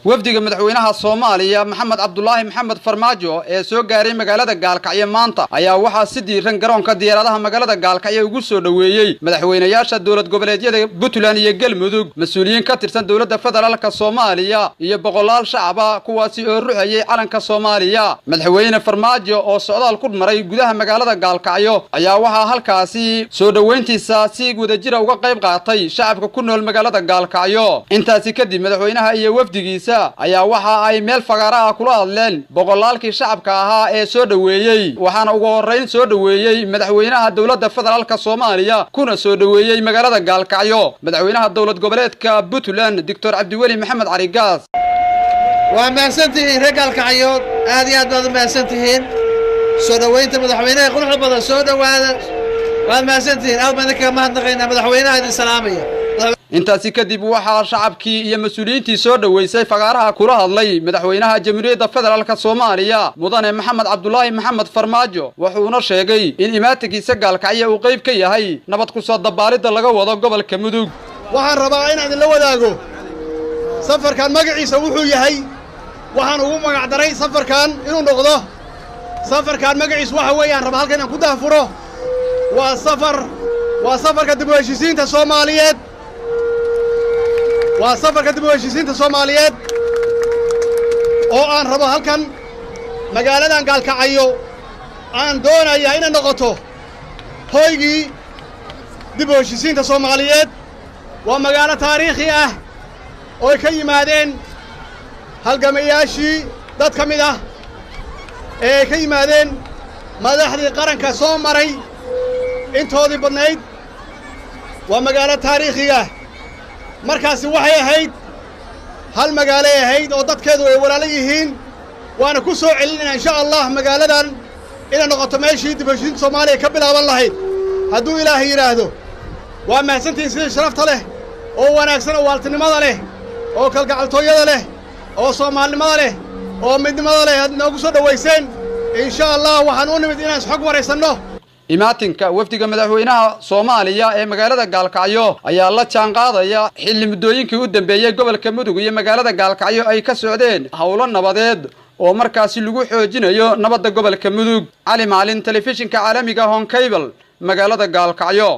wafdiga madaxweynaha Soomaaliya Maxamed Cabdullaahi Maxamed Farmaajo ee soo gaaray magaalada Gaalkacyo maanta ayaa waxa si diiran garoonka diyaaradaha magaalada Gaalkacyo ugu soo dhaweeyay madaxweynayaasha dawlad goboleedyada Puntland iyo Galmudug mas'uuliyiin ka tirsan dawladda federaalka Soomaaliya iyo boqolaal shacab kuwaasi oo ruuxayay calanka Soomaaliya madaxweyne Farmaajo oo socdaal ku maray gudaha magaalada Gaalkacyo ayaa waxa halkaasi soo dhaweyntiisa si wadajir uga qayb qaatay shacabka ku nool magaalada Gaalkacyo intaasi kadib madaxweynaha iyo wafdigiisa ayaa waxa ay meel fagaara ah kula hadleen boqolaalkii shacabka ahaa ee soo dhaweeyay waxaana ugu horeyn soo dhaweeyay madaxweynaha dawladda federaalka Soomaaliya kuna soo dhaweeyay magaalada Gaalkacyo madaxweynaha dawlad goboleedka Puntland Dr. Cabdiweli Maxamed Cali Gaas waa maasantihiin reer Gaalkacyo aad iyo aad baad maasantihiin soo dhaweynta madaxweynaha quruxda badan soo dhawaada waad maasantihiin aad baan ka mahadnaqaynaa madaxweynaha idin salaamaya intaasi kadib waxa shacabkii iyo mas'uuliyiintii soo dhaweysay fagaaraha kula hadlay madaxweynaha Jamhuuriyadda Federaalka Soomaaliya mudane Maxamed Cabdullaahi Maxamed Farmaajo wuxuuna sheegay in imaatinkiisa Gaalkacyo uu qayb ka yahay nabad ku soo dabaalida laga wado gobolka Mudug waxaan rabaa in aan la wadaago safarkan magaciisa wuxuu yahay waxaan ugu magac daray safarkan inuu noqdo safarkan magaciisa waxa weeyaan rabaa halkan aan ku daafuro waa safarka dib u heshiisiinta Soomaaliyeed waa safarka dib u heshiisiinta Soomaaliyeed oo aan rabo halkan magaaladan Gaalkacyo aan doonayaa inay noqoto hoygii dib u heshiisiinta Soomaaliyeed waa magaalo taariikhi ah oo ka yimaadeen halgamayaashii dad ka mid ah ee ka yimaadeen madaxdii qaranka soo maray intoodii badnayd waa magaalo taariikhi ah markaasi waxay ahayd hal magaalo ahayd oo dadkeedu ay walaalo yihiin waana ku soo celinayna insha Allah magaaladan inay noqoto meeshii dib u heshiisiinta Soomaaliya ka bilaaban lahayd hadduu Ilaahay yiraahdo waa mahadsantiin sida sharafta leh oo wanaagsan oo waaltinimada leh oo kalgacaltooyada leh oo Soomaalinimada leh oo midnimada leh aad noogu soo dhaweyseen insha Allah waxaan u nimid inaan xog wareysano imaatinka wafdiga madaxweynaha Soomaaliya ee magaalada Gaalkacyo ayaa la jaan qaadaya xilli muddooyinkii u dambeeyay gobolka Mudug iyo magaalada Gaalkacyo ay ka socdeen hawlo nabadeed oo markaasi lagu xoojinayo nabadda gobolka Mudug Cali Maalin telefishinka caalamiga Hon Cable magaalada Gaalkacyo